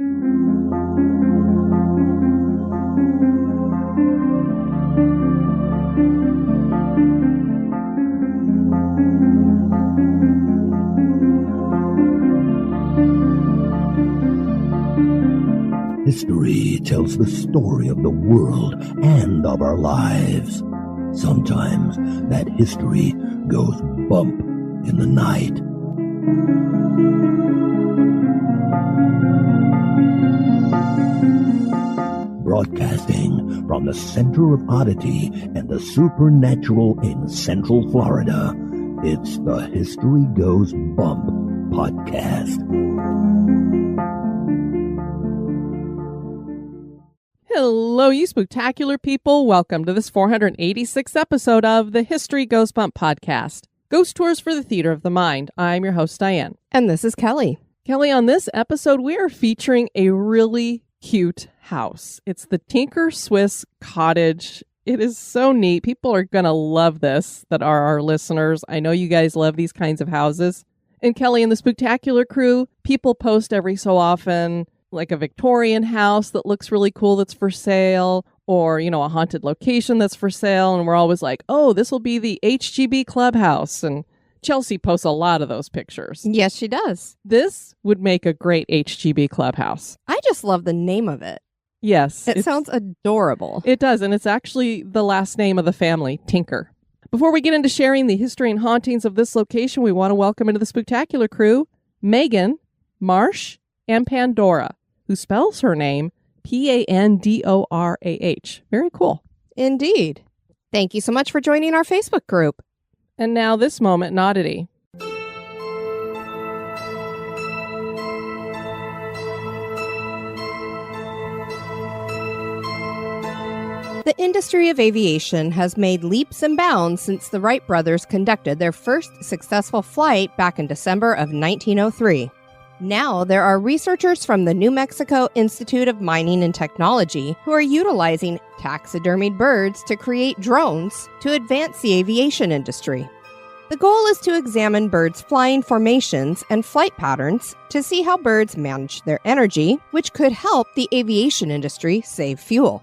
History tells the story of the world and of our lives. Sometimes that history goes bump in the night. Broadcasting from the center of Oddity and the supernatural in Central Florida, it's the History Goes Bump podcast. Hello, you spooktacular people. Welcome to this 486th episode of the History Goes Bump podcast. Ghost Tours for the Theater of the Mind. I'm your host, Diane. And this is Kelly. Kelly, on this episode, we are featuring a really cute house. It's the Tinker Swiss Cottage. It is so neat. People are going to love this that are our listeners. I know you guys love these kinds of houses. And Kelly and the spooktacular crew, people post every so often like a Victorian house that looks really cool that's for sale, or, a haunted location that's for sale. And we're always like, oh, this will be the HGB clubhouse. And Chelsea posts a lot of those pictures. Yes, she does. This would make a great HGB clubhouse. I just love the name of it. Yes. It sounds adorable. It does. And it's actually the last name of the family, Tinker. Before we get into sharing the history and hauntings of this location, we want to welcome into the spooktacular crew Megan, Marsh, and Pandora, who spells her name Pandorah. Very cool. Indeed. Thank you so much for joining our Facebook group. And now this moment in Oddity. The industry of aviation has made leaps and bounds since the Wright brothers conducted their first successful flight back in December of 1903. Now, there are researchers from the New Mexico Institute of Mining and Technology who are utilizing taxidermied birds to create drones to advance the aviation industry. The goal is to examine birds' flying formations and flight patterns to see how birds manage their energy, which could help the aviation industry save fuel.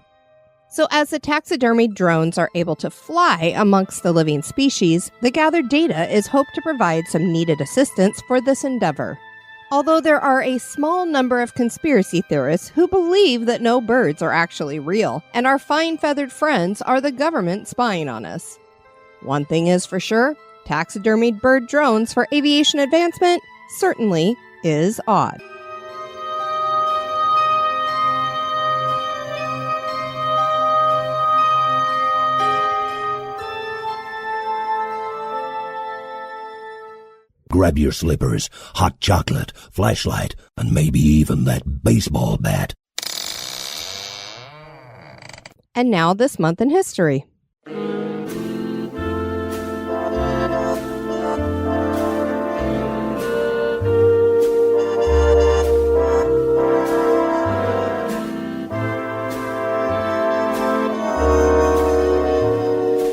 So as the taxidermied drones are able to fly amongst the living species, the gathered data is hoped to provide some needed assistance for this endeavor. Although there are a small number of conspiracy theorists who believe that no birds are actually real, and our fine-feathered friends are the government spying on us. One thing is for sure, taxidermied bird drones for aviation advancement certainly is odd. Grab your slippers, hot chocolate, flashlight, and maybe even that baseball bat. And now this month in history.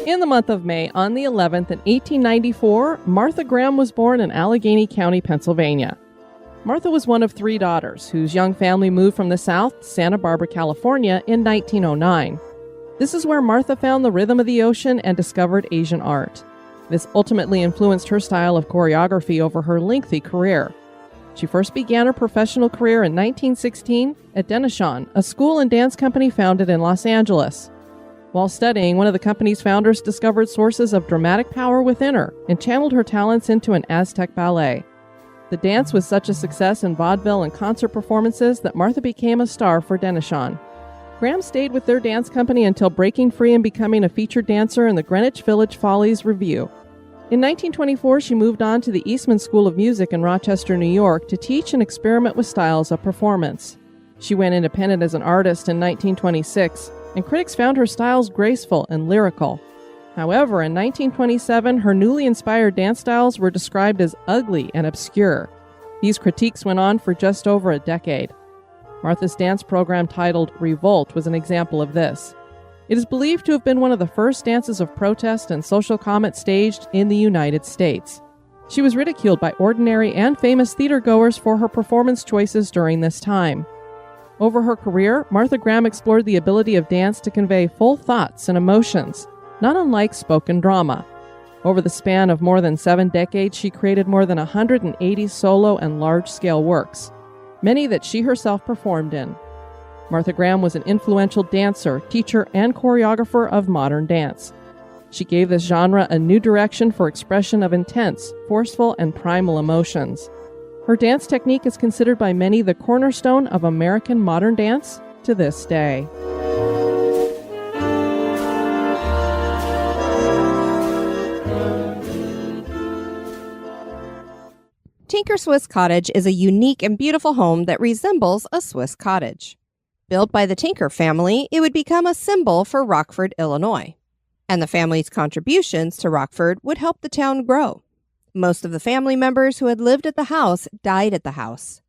In the month of May, on the 11th in 1894, Martha Graham was born in Allegheny County, Pennsylvania. Martha was one of 3 daughters, whose young family moved from the South to Santa Barbara, California in 1909. This is where Martha found the rhythm of the ocean and discovered Asian art. This ultimately influenced her style of choreography over her lengthy career. She first began her professional career in 1916 at Denishan, a school and dance company founded in Los Angeles. While studying, one of the company's founders discovered sources of dramatic power within her and channeled her talents into an Aztec ballet. The dance was such a success in vaudeville and concert performances that Martha became a star for Denishan. Graham stayed with their dance company until breaking free and becoming a featured dancer in the Greenwich Village Follies Revue. In 1924, she moved on to the Eastman School of Music in Rochester, New York, to teach and experiment with styles of performance. She went independent as an artist in 1926, and critics found her styles graceful and lyrical. However, in 1927, her newly inspired dance styles were described as ugly and obscure. These critiques went on for just over a decade. Martha's dance program titled Revolt was an example of this. It is believed to have been one of the first dances of protest and social comment staged in the United States. She was ridiculed by ordinary and famous theatergoers for her performance choices during this time. Over her career, Martha Graham explored the ability of dance to convey full thoughts and emotions, not unlike spoken drama. Over the span of more than 7 decades, she created more than 180 solo and large-scale works, many that she herself performed in. Martha Graham was an influential dancer, teacher, and choreographer of modern dance. She gave this genre a new direction for expression of intense, forceful, and primal emotions. Her dance technique is considered by many the cornerstone of American modern dance to this day. Tinker Swiss Cottage is a unique and beautiful home that resembles a Swiss cottage. Built by the Tinker family, it would become a symbol for Rockford, Illinois. And the family's contributions to Rockford would help the town grow. Most of the family members who had lived at the house died at the house.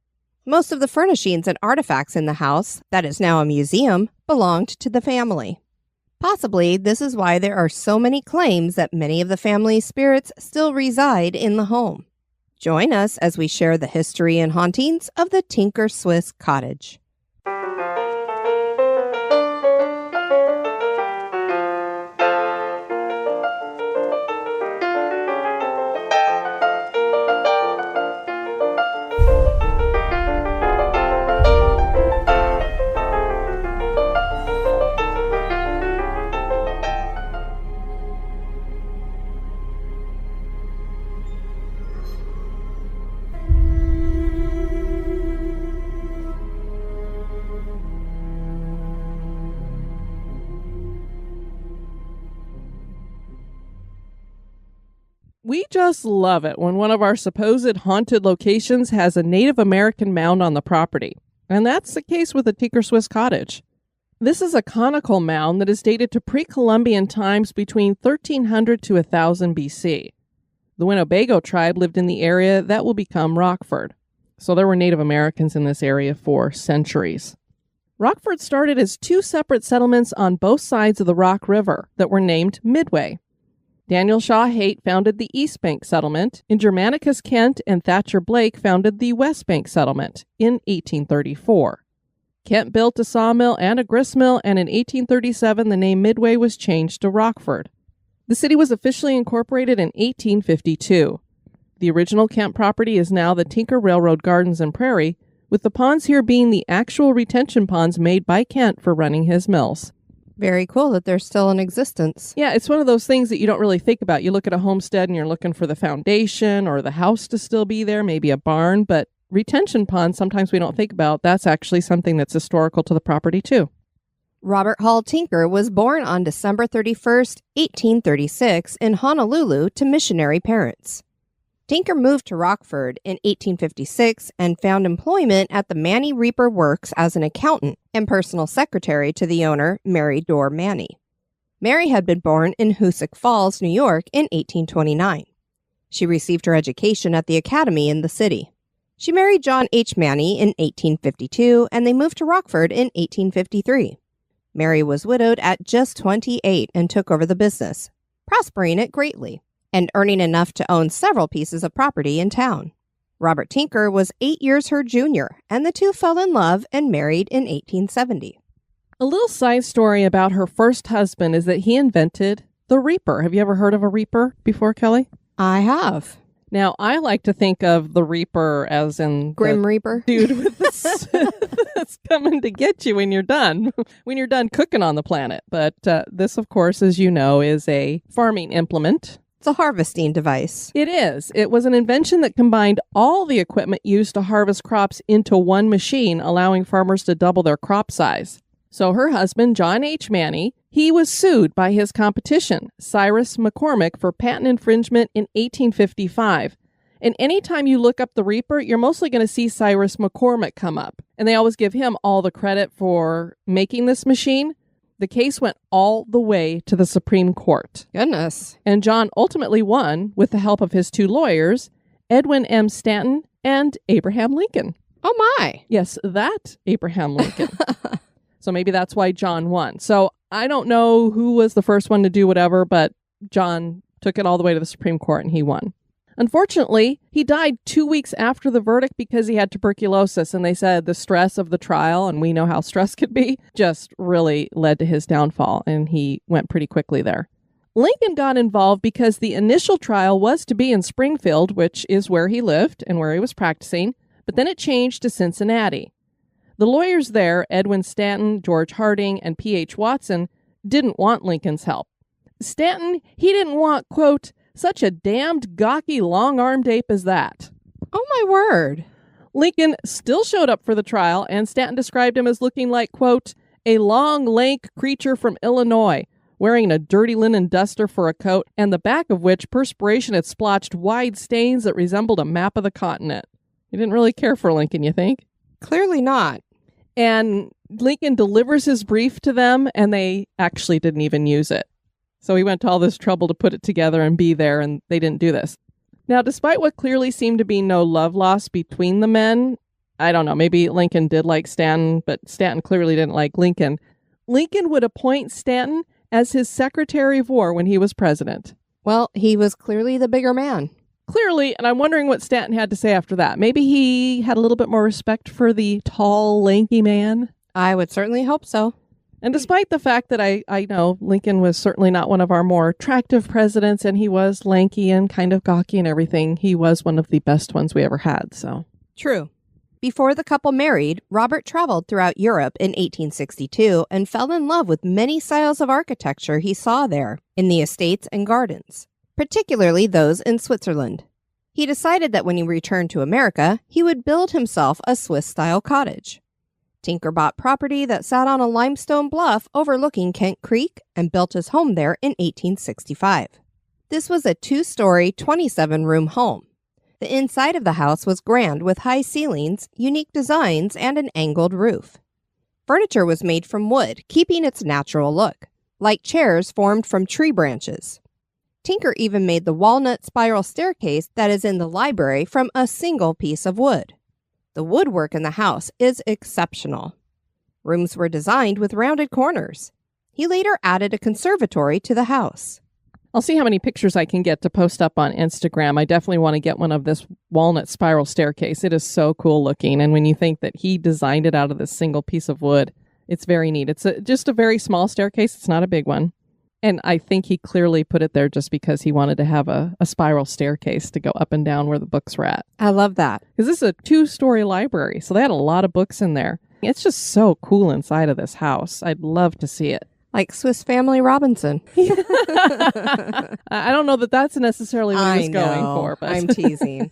Most of the furnishings and artifacts in the house, that is now a museum, belonged to the family. Possibly, this is why there are so many claims that many of the family's spirits still reside in the home. Join us as we share the history and hauntings of the Tinker Swiss Cottage. We just love it when one of our supposed haunted locations has a Native American mound on the property. And that's the case with the Tinker Swiss Cottage. This is a conical mound that is dated to pre-Columbian times between 1300 to 1000 BC. The Winnebago tribe lived in the area that will become Rockford. So there were Native Americans in this area for centuries. Rockford started as 2 separate settlements on both sides of the Rock River that were named Midway. Daniel Shaw Haight founded the East Bank Settlement in Germanicus, Kent, and Thatcher Blake founded the West Bank Settlement in 1834. Kent built a sawmill and a gristmill, and in 1837 the name Midway was changed to Rockford. The city was officially incorporated in 1852. The original Kent property is now the Tinker Railroad Gardens and Prairie, with the ponds here being the actual retention ponds made by Kent for running his mills. Very cool that they're still in existence. Yeah, it's one of those things that you don't really think about. You look at a homestead and you're looking for the foundation or the house to still be there, maybe a barn, but retention ponds sometimes we don't think about. That's actually something that's historical to the property too. Robert Hall Tinker was born on December 31st, 1836 in Honolulu to missionary parents. Tinker moved to Rockford in 1856 and found employment at the Manny Reaper Works as an accountant and personal secretary to the owner, Mary Dorr Manny. Mary had been born in Hoosick Falls, New York in 1829. She received her education at the academy in the city. She married John H. Manny in 1852 and they moved to Rockford in 1853. Mary was widowed at just 28 and took over the business, prospering it greatly and earning enough to own several pieces of property in town. Robert Tinker was 8 years her junior, and the two fell in love and married in 1870. A little side story about her first husband is that he invented the Reaper. Have you ever heard of a Reaper before, Kelly? I have. Now, I like to think of the Reaper as in Grim Reaper? Dude with the that's coming to get you when you're done cooking on the planet. But this, of course, as you know, is a farming implement. It's a harvesting device. It is. It was an invention that combined all the equipment used to harvest crops into one machine, allowing farmers to double their crop size. So her husband, John H. Manny, he was sued by his competition, Cyrus McCormick, for patent infringement in 1855. And anytime you look up the Reaper, you're mostly going to see Cyrus McCormick come up. And they always give him all the credit for making this machine. The case went all the way to the Supreme Court. Goodness. And John ultimately won with the help of his 2 lawyers, Edwin M. Stanton and Abraham Lincoln. Oh my. Yes, that Abraham Lincoln. So maybe that's why John won. So I don't know who was the first one to do whatever, but John took it all the way to the Supreme Court and he won. Unfortunately, he died 2 weeks after the verdict because he had tuberculosis, and they said the stress of the trial, and we know how stress could be, just really led to his downfall, and he went pretty quickly there. Lincoln got involved because the initial trial was to be in Springfield, which is where he lived and where he was practicing, but then it changed to Cincinnati. The lawyers there, Edwin Stanton, George Harding, and P.H. Watson, didn't want Lincoln's help. Stanton, he didn't want, quote, such a damned gawky long-armed ape as that. Oh, my word. Lincoln still showed up for the trial, and Stanton described him as looking like, quote, a long, lank creature from Illinois, wearing a dirty linen duster for a coat, and the back of which perspiration had splotched wide stains that resembled a map of the continent. He didn't really care for Lincoln, you think? Clearly not. And Lincoln delivers his brief to them, and they actually didn't even use it. So he went to all this trouble to put it together and be there, and they didn't do this. Now, despite what clearly seemed to be no love lost between the men, I don't know, maybe Lincoln did like Stanton, but Stanton clearly didn't like Lincoln. Lincoln would appoint Stanton as his Secretary of War when he was president. Well, he was clearly the bigger man. Clearly, and I'm wondering what Stanton had to say after that. Maybe he had a little bit more respect for the tall, lanky man. I would certainly hope so. And despite the fact that I know Lincoln was certainly not one of our more attractive presidents, and he was lanky and kind of gawky and everything, he was one of the best ones we ever had, so. True. Before the couple married, Robert traveled throughout Europe in 1862 and fell in love with many styles of architecture he saw there in the estates and gardens, particularly those in Switzerland. He decided that when he returned to America, he would build himself a Swiss-style cottage. Tinker bought property that sat on a limestone bluff overlooking Kent Creek and built his home there in 1865. This was a 2-story, 27-room home. The inside of the house was grand with high ceilings, unique designs, and an angled roof. Furniture was made from wood, keeping its natural look, like chairs formed from tree branches. Tinker even made the walnut spiral staircase that is in the library from a single piece of wood. The woodwork in the house is exceptional. Rooms were designed with rounded corners. He later added a conservatory to the house. I'll see how many pictures I can get to post up on Instagram. I definitely want to get one of this walnut spiral staircase. It is so cool looking. And when you think that he designed it out of this single piece of wood, it's very neat. It's just a very small staircase. It's not a big one. And I think he clearly put it there just because he wanted to have a spiral staircase to go up and down where the books were at. I love that. Because this is a 2-story library, so they had a lot of books in there. It's just so cool inside of this house. I'd love to see it. Like Swiss Family Robinson. I don't know that that's necessarily what he was going for. But I'm teasing.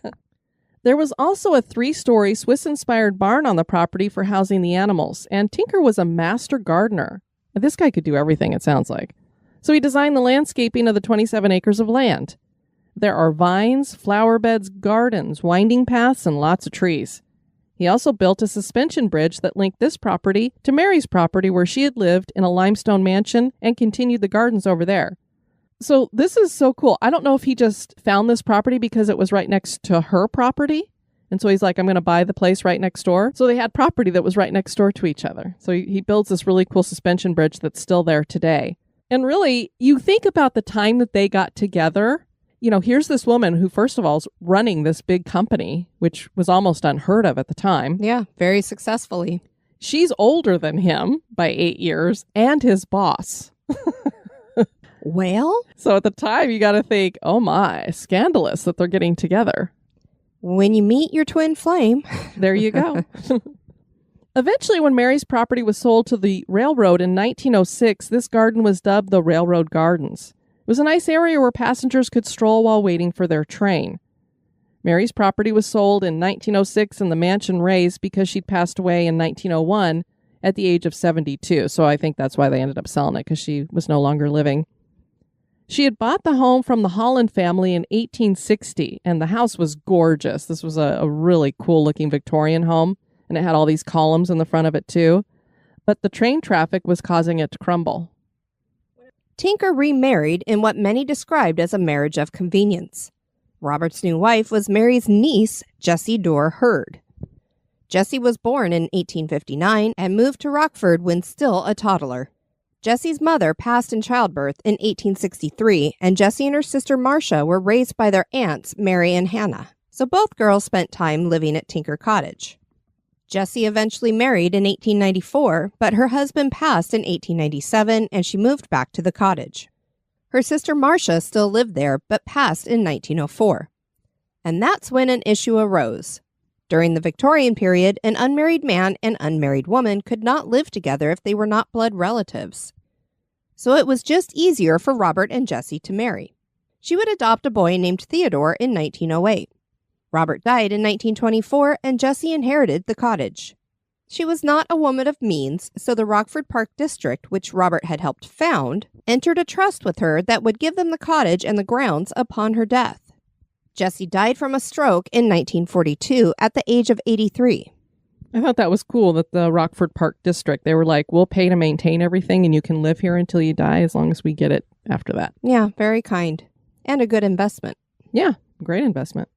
There was also a 3-story Swiss-inspired barn on the property for housing the animals, and Tinker was a master gardener. This guy could do everything, it sounds like. So he designed the landscaping of the 27 acres of land. There are vines, flower beds, gardens, winding paths, and lots of trees. He also built a suspension bridge that linked this property to Mary's property where she had lived in a limestone mansion and continued the gardens over there. So this is so cool. I don't know if he just found this property because it was right next to her property. And so he's like, I'm going to buy the place right next door. So they had property that was right next door to each other. So he builds this really cool suspension bridge that's still there today. And really, you think about the time that they got together. You know, here's this woman who, first of all, is running this big company, which was almost unheard of at the time. Yeah, very successfully. She's older than him by 8 years and his boss. Well, So at the time, you got to think, oh my, scandalous that they're getting together. when you meet your twin flame. There you go. Eventually, when Mary's property was sold to the railroad in 1906, this garden was dubbed the Railroad Gardens. It was a nice area where passengers could stroll while waiting for their train. Mary's property was sold in 1906 and the mansion razed because she'd passed away in 1901 at the age of 72. So I think that's why they ended up selling it, because she was no longer living. She had bought the home from the Holland family in 1860, and the house was gorgeous. This was a really cool-looking Victorian home, and it had all these columns in the front of it, too. But the train traffic was causing it to crumble. Tinker remarried in what many described as a marriage of convenience. Robert's new wife was Mary's niece, Jessie Dorr Hurd. Jessie was born in 1859 and moved to Rockford when still a toddler. Jessie's mother passed in childbirth in 1863, and Jessie and her sister Marcia were raised by their aunts Mary and Hannah, so both girls spent time living at Tinker Cottage. Jessie eventually married in 1894, but her husband passed in 1897 and she moved back to the cottage. Her sister Marcia still lived there, but passed in 1904. And that's when an issue arose. During the Victorian period, an unmarried man and unmarried woman could not live together if they were not blood relatives. So it was just easier for Robert and Jessie to marry. She would adopt a boy named Theodore in 1908. Robert died in 1924, and Jessie inherited the cottage. She was not a woman of means, so the Rockford Park District, which Robert had helped found, entered a trust with her that would give them the cottage and the grounds upon her death. Jessie died from a stroke in 1942 at the age of 83. I thought that was cool that the Rockford Park District, they were like, we'll pay to maintain everything and you can live here until you die as long as we get it after that. Yeah, very kind. And a good investment. Yeah, great investment.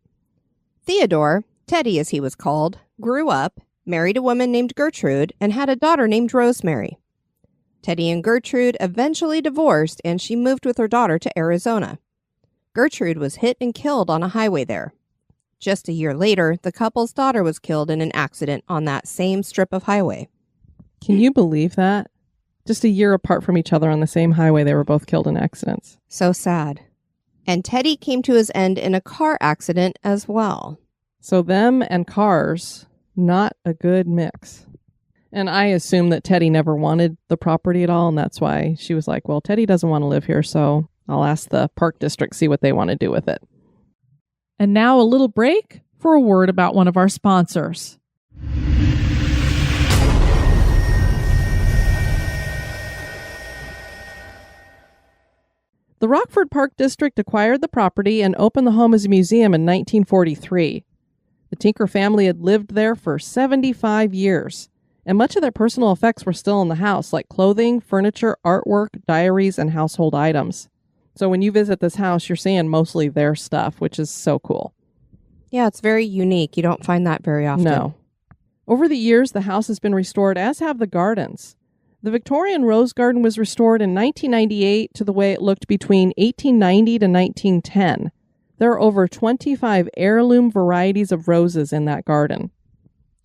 Theodore, Teddy as he was called, grew up, married a woman named Gertrude, and had a daughter named Rosemary. Teddy and Gertrude eventually divorced, and she moved with her daughter to Arizona. Gertrude was hit and killed on a highway there. Just a year later, the couple's daughter was killed in an accident on that same strip of highway. Can you believe that? Just a year apart from each other on the same highway, they were both killed in accidents. So sad. And Teddy came to his end in a car accident as well. So them and cars, not a good mix. And I assume that Teddy never wanted the property at all, and that's why she was like, well, Teddy doesn't want to live here, so I'll ask the park district, see what they want to do with it. And now a little break for a word about one of our sponsors. The Rockford Park District acquired the property and opened the home as a museum in 1943. The Tinker family had lived there for 75 years, and much of their personal effects were still in the house, like clothing, furniture, artwork, diaries, and household items. So when you visit this house, you're seeing mostly their stuff, which is so cool. Yeah, it's very unique. You don't find that very often. No. Over the years, the house has been restored, as have the gardens. The Victorian Rose Garden was restored in 1998 to the way it looked between 1890 to 1910. There are over 25 heirloom varieties of roses in that garden.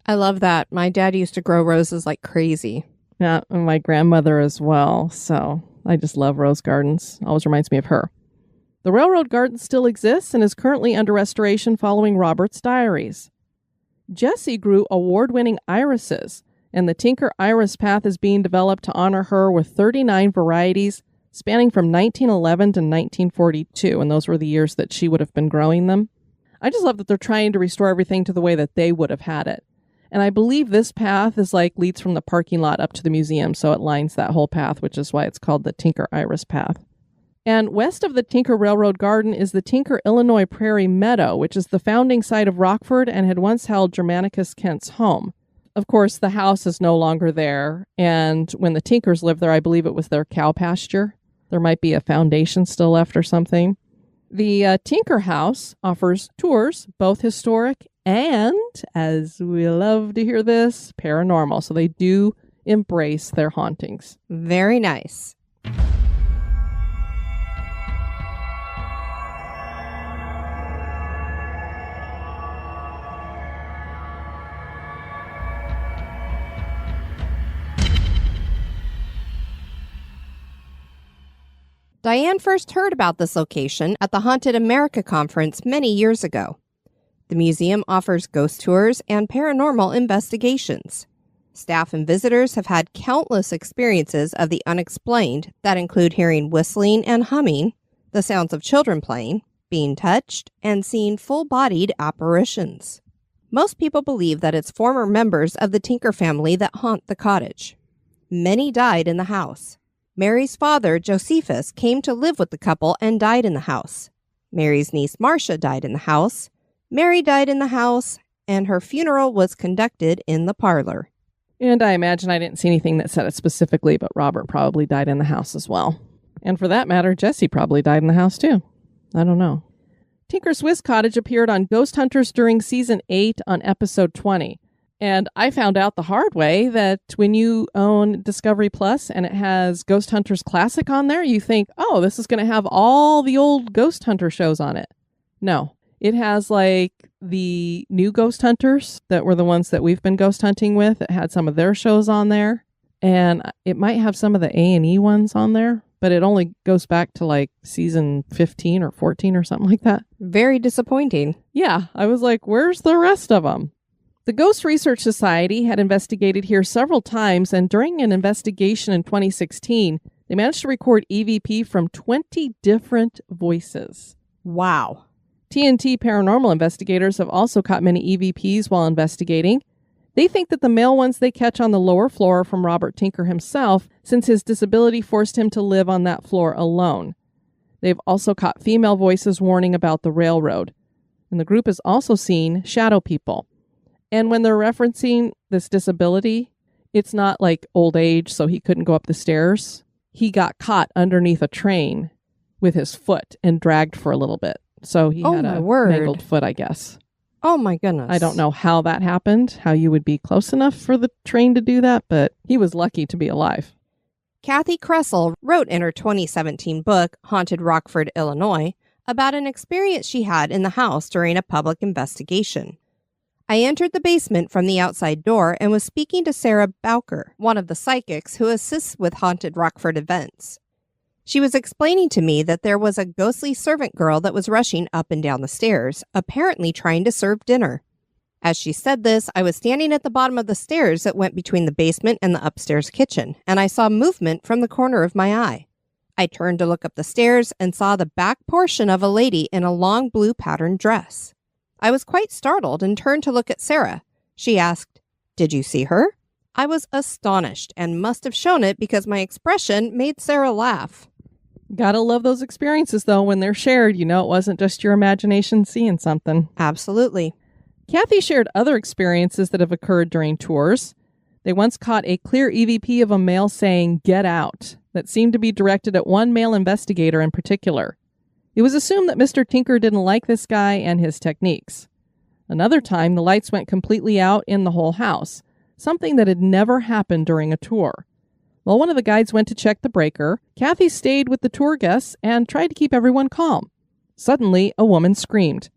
I love that. My dad used to grow roses like crazy. Yeah, and my grandmother as well, so I just love rose gardens. Always reminds me of her. The railroad garden still exists and is currently under restoration following Robert's diaries. Jessie grew award-winning irises, and the Tinker Iris Path is being developed to honor her with 39 varieties spanning from 1911 to 1942, and those were the years that she would have been growing them. I just love that they're trying to restore everything to the way that they would have had it. And I believe this path is leads from the parking lot up to the museum, so it lines that whole path, which is why it's called the Tinker Iris Path. And west of the Tinker Railroad Garden is the Tinker Illinois Prairie Meadow, which is the founding site of Rockford and had once held Germanicus Kent's home. Of course, the house is no longer there, and when the Tinkers lived there, I believe it was their cow pasture. There might be a foundation still left or something. The Tinker House offers tours, both historic and, as we love to hear this, paranormal. So they do embrace their hauntings. Very nice. Diane first heard about this location at the Haunted America conference many years ago. The museum offers ghost tours and paranormal investigations. Staff and visitors have had countless experiences of the unexplained that include hearing whistling and humming, the sounds of children playing, being touched, and seeing full-bodied apparitions. Most people believe that it's former members of the Tinker family that haunt the cottage. Many died in the house. Mary's father, Josephus, came to live with the couple and died in the house. Mary's niece, Marcia, died in the house. Mary died in the house, and her funeral was conducted in the parlor. And I imagine I didn't see anything that said it specifically, but Robert probably died in the house as well. And for that matter, Jessie probably died in the house too. I don't know. Tinker Swiss Cottage appeared on Ghost Hunters during Season 8 on Episode 20. And I found out the hard way that when you own Discovery Plus and it has Ghost Hunters Classic on there, you think, oh, this is going to have all the old Ghost Hunter shows on it. No, it has like the new Ghost Hunters that were the ones that we've been ghost hunting with. It had some of their shows on there. And it might have some of the A&E ones on there, but it only goes back to like season 15 or 14 or something like that. Very disappointing. Yeah, I was like, where's the rest of them? The Ghost Research Society had investigated here several times, and during an investigation in 2016, they managed to record EVP from 20 different voices. Wow. TNT paranormal investigators have also caught many EVPs while investigating. They think that the male ones they catch on the lower floor are from Robert Tinker himself, since his disability forced him to live on that floor alone. They've also caught female voices warning about the railroad. And the group has also seen shadow people. And when they're referencing this disability, it's not like old age, so he couldn't go up the stairs. He got caught underneath a train with his foot and dragged for a little bit. So he had a mangled foot, I guess. Oh my goodness. I don't know how that happened, how you would be close enough for the train to do that, but he was lucky to be alive. Kathy Kressel wrote in her 2017 book, Haunted Rockford, Illinois, about an experience she had in the house during a public investigation. I entered the basement from the outside door and was speaking to Sarah Bowker, one of the psychics who assists with Haunted Rockford events. She was explaining to me that there was a ghostly servant girl that was rushing up and down the stairs, apparently trying to serve dinner. As she said this, I was standing at the bottom of the stairs that went between the basement and the upstairs kitchen, and I saw movement from the corner of my eye. I turned to look up the stairs and saw the back portion of a lady in a long blue patterned dress. I was quite startled and turned to look at Sarah. She asked, "Did you see her?" I was astonished and must have shown it because my expression made Sarah laugh. Gotta love those experiences, though, when they're shared. You know, it wasn't just your imagination seeing something. Absolutely. Kathy shared other experiences that have occurred during tours. They once caught a clear EVP of a male saying, "Get out," that seemed to be directed at one male investigator in particular. It was assumed that Mr. Tinker didn't like this guy and his techniques. Another time, the lights went completely out in the whole house, something that had never happened during a tour. While one of the guides went to check the breaker, Kathy stayed with the tour guests and tried to keep everyone calm. Suddenly, a woman screamed.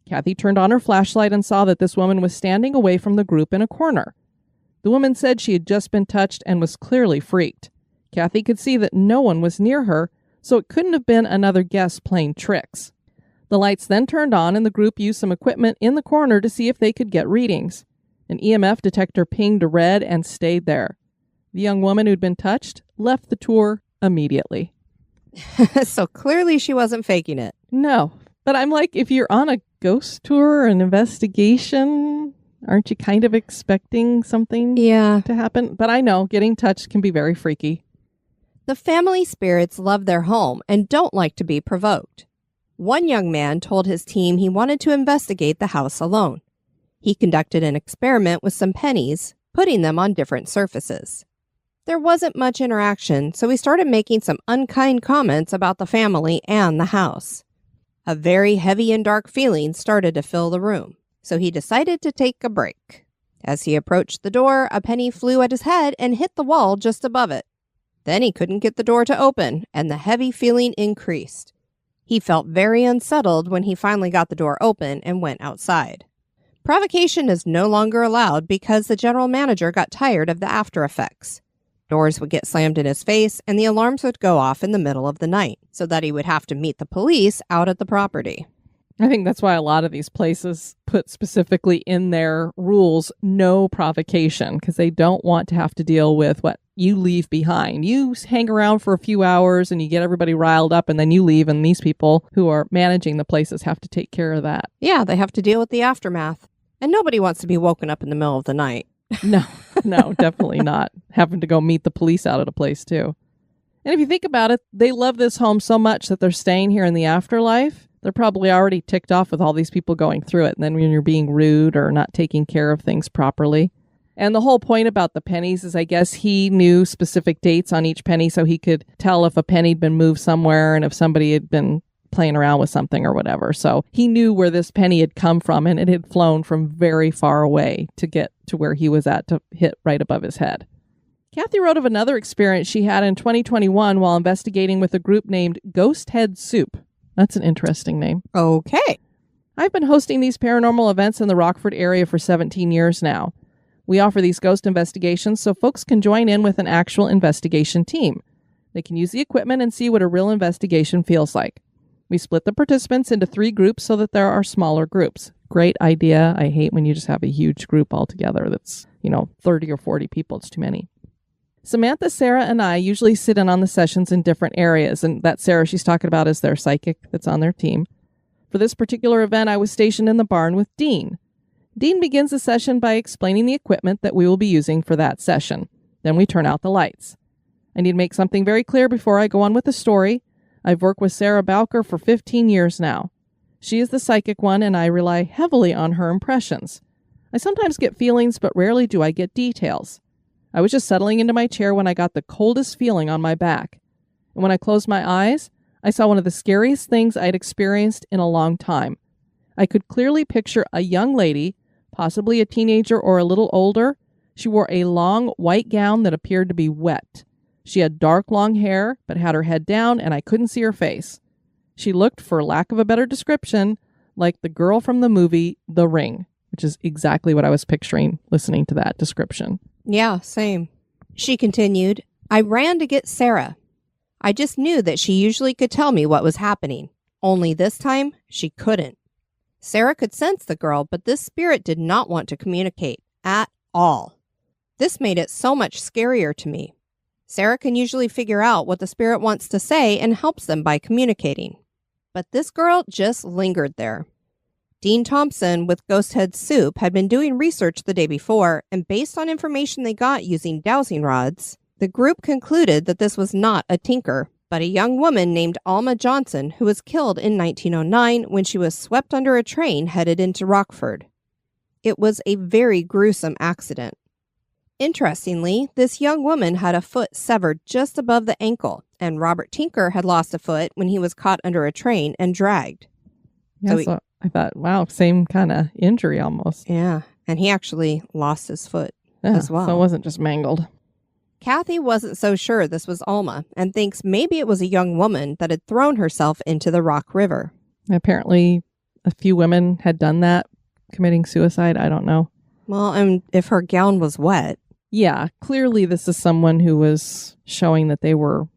Kathy turned on her flashlight and saw that this woman was standing away from the group in a corner. The woman said she had just been touched and was clearly freaked. Kathy could see that no one was near her, so it couldn't have been another guest playing tricks. The lights then turned on and the group used some equipment in the corner to see if they could get readings. An EMF detector pinged red and stayed there. The young woman who'd been touched left the tour immediately. So clearly she wasn't faking it. No, but I'm like, if you're on a ghost tour or an investigation, aren't you kind of expecting something to happen? But I know getting touched can be very freaky. The family spirits love their home and don't like to be provoked. One young man told his team he wanted to investigate the house alone. He conducted an experiment with some pennies, putting them on different surfaces. There wasn't much interaction, so he started making some unkind comments about the family and the house. A very heavy and dark feeling started to fill the room, so he decided to take a break. As he approached the door, a penny flew at his head and hit the wall just above it. Then he couldn't get the door to open, and the heavy feeling increased. He felt very unsettled when he finally got the door open and went outside. Provocation is no longer allowed because the general manager got tired of the after effects. Doors would get slammed in his face, and the alarms would go off in the middle of the night, so that he would have to meet the police out at the property. I think that's why a lot of these places put specifically in their rules, no provocation, because they don't want to have to deal with what you leave behind. You hang around for a few hours and you get everybody riled up and then you leave, and these people who are managing the places have to take care of that. Yeah, they have to deal with the aftermath. And nobody wants to be woken up in the middle of the night. No, definitely not. Having to go meet the police out at a place too. And if you think about it, they love this home so much that they're staying here in the afterlife. They're probably already ticked off with all these people going through it. And then when you're being rude or not taking care of things properly. And the whole point about the pennies is, I guess he knew specific dates on each penny so he could tell if a penny had been moved somewhere and if somebody had been playing around with something or whatever. So he knew where this penny had come from, and it had flown from very far away to get to where he was at to hit right above his head. Kathy wrote of another experience she had in 2021 while investigating with a group named Ghost Head Soup. That's an interesting name. Okay. I've been hosting these paranormal events in the Rockford area for 17 years now. We offer these ghost investigations so folks can join in with an actual investigation team. They can use the equipment and see what a real investigation feels like. We split the participants into 3 groups so that there are smaller groups. Great idea. I hate when you just have a huge group all together that's, 30 or 40 people. It's too many. Samantha, Sarah, and I usually sit in on the sessions in different areas, and that Sarah she's talking about is their psychic that's on their team. For this particular event, I was stationed in the barn with Dean. Dean begins the session by explaining the equipment that we will be using for that session. Then we turn out the lights. I need to make something very clear before I go on with the story. I've worked with Sarah Bowker for 15 years now. She is the psychic one, and I rely heavily on her impressions. I sometimes get feelings, but rarely do I get details. I was just settling into my chair when I got the coldest feeling on my back. And when I closed my eyes, I saw one of the scariest things I'd experienced in a long time. I could clearly picture a young lady, possibly a teenager or a little older. She wore a long white gown that appeared to be wet. She had dark, long hair, but had her head down, and I couldn't see her face. She looked, for lack of a better description, like the girl from the movie The Ring, which is exactly what I was picturing listening to that description. Yeah, same. She continued, I ran to get Sarah. I just knew that she usually could tell me what was happening. Only this time, she couldn't. Sarah could sense the girl, but this spirit did not want to communicate at all. This made it so much scarier to me. Sarah can usually figure out what the spirit wants to say and helps them by communicating. But this girl just lingered there. Dean Thompson with Ghost Head Soup had been doing research the day before, and based on information they got using dowsing rods, the group concluded that this was not a tinker, but a young woman named Alma Johnson who was killed in 1909 when she was swept under a train headed into Rockford. It was a very gruesome accident. Interestingly, this young woman had a foot severed just above the ankle, and Robert Tinker had lost a foot when he was caught under a train and dragged. Yeah, so I thought, wow, same kind of injury almost. Yeah, and he actually lost his foot as well. So it wasn't just mangled. Kathy wasn't so sure this was Alma and thinks maybe it was a young woman that had thrown herself into the Rock River. Apparently, a few women had done that, committing suicide. I don't know. Well, and if her gown was wet. Yeah, clearly this is someone who was showing that they were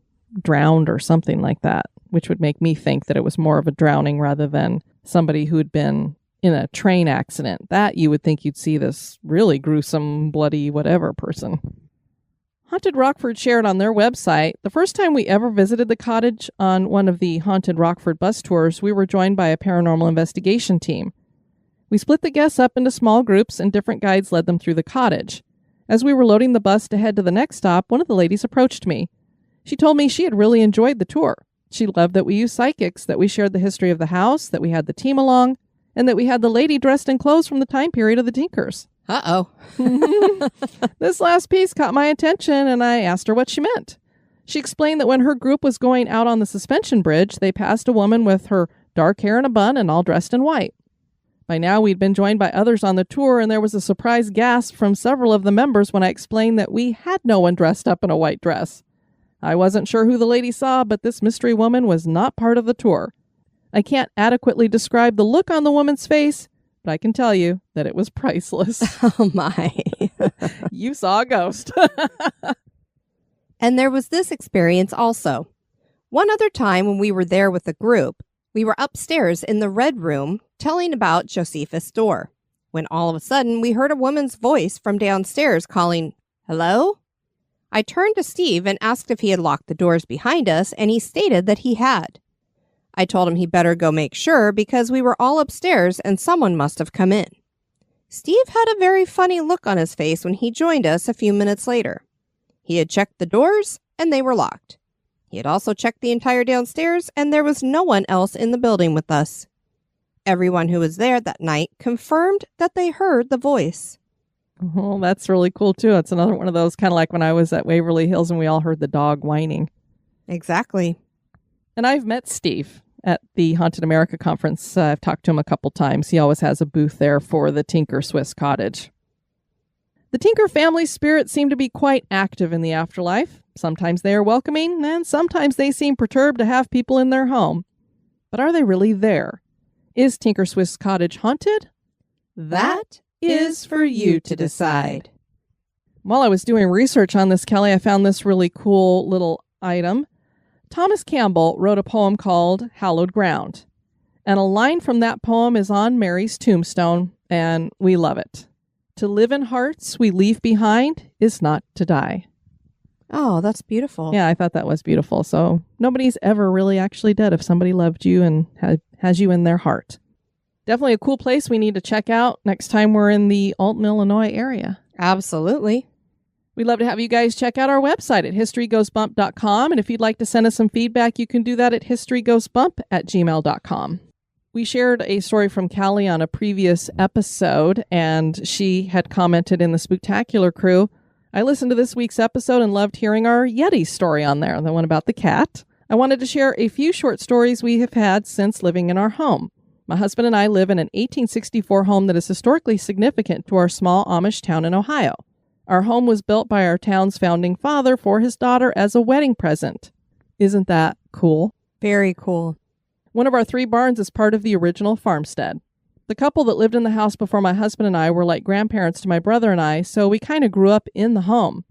drowned or something like that, which would make me think that it was more of a drowning rather than somebody who had been in a train accident. That you would think you'd see this really gruesome, bloody, whatever person. Haunted Rockford shared on their website, the first time we ever visited the cottage on one of the Haunted Rockford bus tours, we were joined by a paranormal investigation team. We split the guests up into small groups and different guides led them through the cottage. As we were loading the bus to head to the next stop, one of the ladies approached me. She told me she had really enjoyed the tour. She loved that we used psychics, that we shared the history of the house, that we had the team along, and that we had the lady dressed in clothes from the time period of the Tinkers. Uh-oh. This last piece caught my attention, and I asked her what she meant. She explained that when her group was going out on the suspension bridge, they passed a woman with her dark hair in a bun and all dressed in white. By now, we'd been joined by others on the tour, and there was a surprised gasp from several of the members when I explained that we had no one dressed up in a white dress. I wasn't sure who the lady saw, but this mystery woman was not part of the tour. I can't adequately describe the look on the woman's face, but I can tell you that it was priceless. Oh, my. You saw a ghost. And there was this experience also. One other time when we were there with the group, we were upstairs in the red room telling about Josephus' door, when all of a sudden we heard a woman's voice from downstairs calling, "Hello?" I turned to Steve and asked if he had locked the doors behind us, and he stated that he had. I told him he better go make sure because we were all upstairs and someone must have come in. Steve had a very funny look on his face when he joined us a few minutes later. He had checked the doors and they were locked. He had also checked the entire downstairs and there was no one else in the building with us. Everyone who was there that night confirmed that they heard the voice. Oh, that's really cool too. It's another one of those, kind of like when I was at Waverly Hills and we all heard the dog whining. Exactly. And I've met Steve at the Haunted America conference. I've talked to him a couple times. He always has a booth there for the Tinker Swiss Cottage. The Tinker family's spirits seem to be quite active in the afterlife. Sometimes they are welcoming, and sometimes they seem perturbed to have people in their home. But are they really there? Is Tinker Swiss Cottage haunted? That is for you to decide. While I was doing research on this, Kelly, I found this really cool little item. Thomas Campbell wrote a poem called Hallowed Ground. And a line from that poem is on Mary's tombstone, and we love it. To live in hearts we leave behind is not to die. Oh, that's beautiful. Yeah, I thought that was beautiful. So nobody's ever really actually dead if somebody loved you and has you in their heart. Definitely a cool place we need to check out next time we're in the Alton, Illinois area. Absolutely. We'd love to have you guys check out our website at historygoesbump.com. And if you'd like to send us some feedback, you can do that at historygoesbump@gmail.com. We shared a story from Callie on a previous episode, and she had commented in the Spooktacular crew, I listened to this week's episode and loved hearing our Yeti story on there, the one about the cat. I wanted to share a few short stories we have had since living in our home. My husband and I live in an 1864 home that is historically significant to our small Amish town in Ohio. Our home was built by our town's founding father for his daughter as a wedding present. Isn't that cool? Very cool. One of our 3 barns is part of the original farmstead. The couple that lived in the house before my husband and I were like grandparents to my brother and I, so we kind of grew up in the home.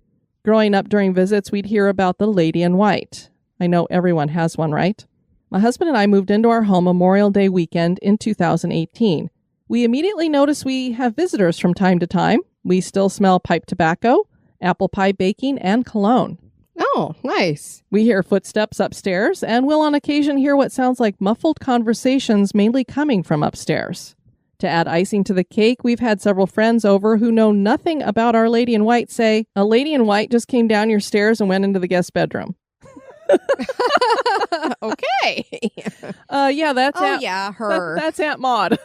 Growing up during visits, we'd hear about the lady in white. I know everyone has one, right? My husband and I moved into our home Memorial Day weekend in 2018. We immediately noticed we have visitors from time to time. We still smell pipe tobacco, apple pie baking, and cologne. Oh, nice. We hear footsteps upstairs, and will on occasion hear what sounds like muffled conversations mainly coming from upstairs. To add icing to the cake, we've had several friends over who know nothing about Our Lady in White say, a lady in white just came down your stairs and went into the guest bedroom. Okay. Yeah, that's her. That's Aunt Maud.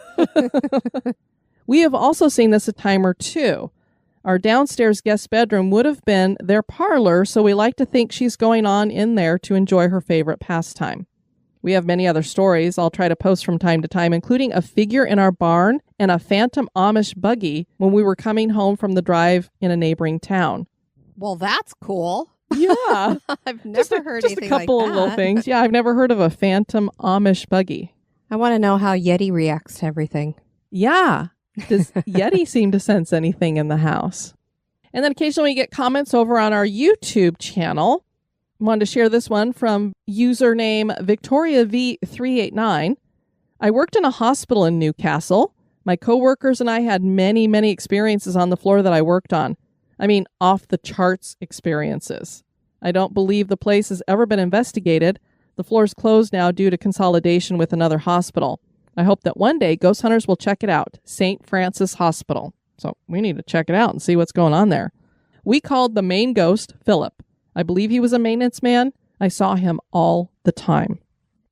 We have also seen this a time or two. Our downstairs guest bedroom would have been their parlor, so we like to think she's going on in there to enjoy her favorite pastime. We have many other stories I'll try to post from time to time, including a figure in our barn and a phantom Amish buggy when we were coming home from the drive in a neighboring town. Well, that's cool. Yeah. I've never heard anything like that. Just a couple of little things. Yeah, I've never heard of a phantom Amish buggy. I want to know how Yeti reacts to everything. Yeah. Does Yeti seem to sense anything in the house? And then occasionally we get comments over on our YouTube channel. I wanted to share this one from username VictoriaV389. I worked in a hospital in Newcastle. My coworkers and I had many, many experiences on the floor that I worked on. I mean, off the charts experiences. I don't believe the place has ever been investigated. The floor's closed now due to consolidation with another hospital. I hope that one day ghost hunters will check it out. St. Francis Hospital. So we need to check it out and see what's going on there. We called the main ghost Philip. I believe he was a maintenance man. I saw him all the time.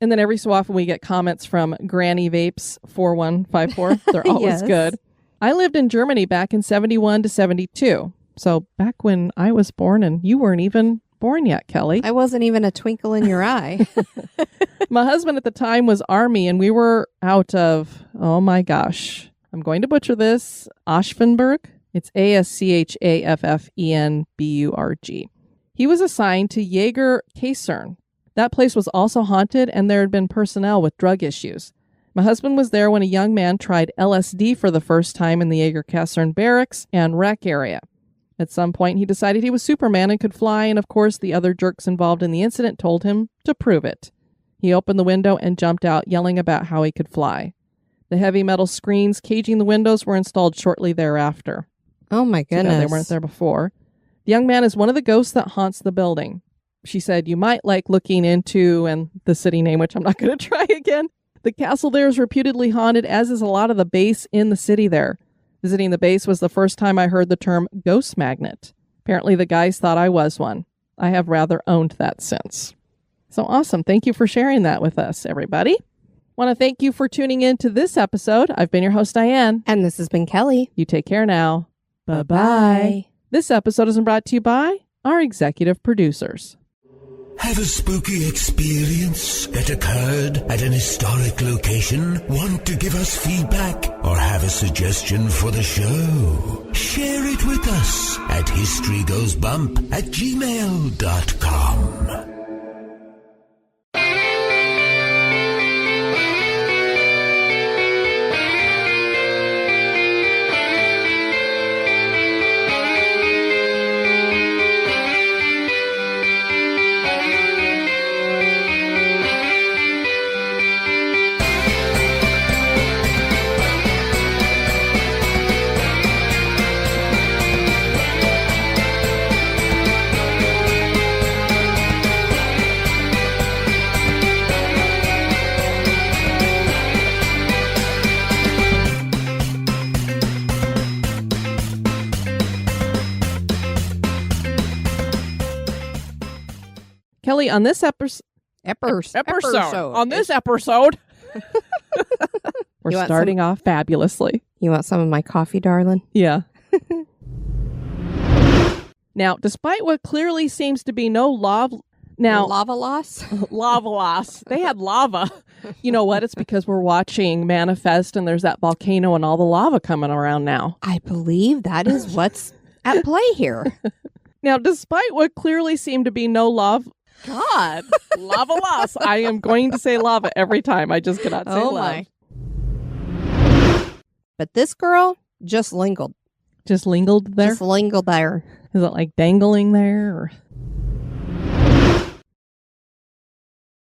And then every so often we get comments from Granny Vapes 4154. They're always Yes. good. I lived in Germany back in 71 to 72. So back when I was born, and you weren't even born yet, Kelly. I wasn't even a twinkle in your eye. My husband at the time was Army, and we were out of, oh my gosh, I'm going to butcher this, Aschenburg. It's Aschafenburg. He was assigned to Jaeger Kaserne. That place was also haunted, and there had been personnel with drug issues. My husband was there when a young man tried LSD for the first time in the Jaeger Kaserne barracks and rec area. At some point, he decided he was Superman and could fly, and of course, the other jerks involved in the incident told him to prove it. He opened the window and jumped out, yelling about how he could fly. The heavy metal screens caging the windows were installed shortly thereafter. Oh my goodness. They weren't there before. The young man is one of the ghosts that haunts the building. She said, you might like looking into, and the city name, which I'm not going to try again. The castle there is reputedly haunted, as is a lot of the base in the city there. Visiting the base was the first time I heard the term ghost magnet. Apparently the guys thought I was one. I have rather owned that since. So awesome. Thank you for sharing that with us, everybody. Want to thank you for tuning in to this episode. I've been your host, Diane. And this has been Kelly. You take care now. Bye-bye. Bye. This episode is brought to you by our executive producers. Have a spooky experience that occurred at an historic location? Want to give us feedback or have a suggestion for the show? Share it with us at historygoesbump@gmail.com. Kelly, on this episode, Episode. we're You want starting off fabulously. You want some of my coffee, darling? Yeah. Now, despite what clearly seems to be no lava loss? lava loss. They had lava. You know what? It's because we're watching Manifest and there's that volcano and all the lava coming around now. I believe that is what's at play here. Now, despite what clearly seemed to be no lava loss. I am going to say lava every time. I just cannot say love. My. But this girl just lingled. Just lingled there? Just lingled there. Is it like dangling there? Or?